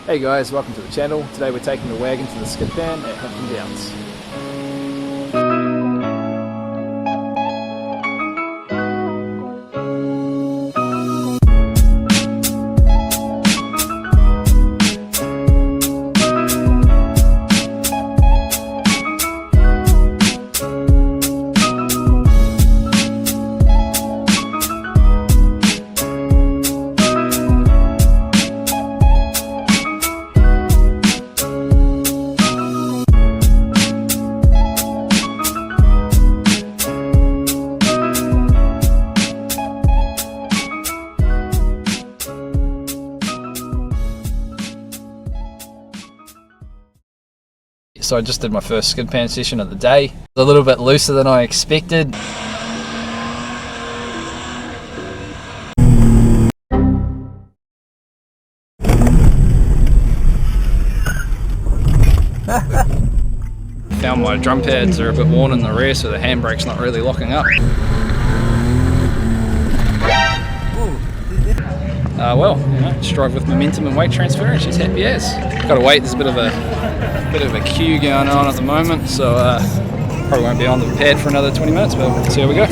Hey guys, welcome to the channel. Today we're taking the wagon to the Skidpan at Hampton Downs. So I just did my first Skidpan session of the day. A little bit looser than I expected. Found my drum pads are a bit worn in the rear, so the handbrake's not really locking up. Well, you know, just drive with momentum and weight transfer, and she's happy as. Gotta wait, there's a bit of a queue going on at the moment, so probably won't be on the pad for another 20 minutes, but let's see how we go.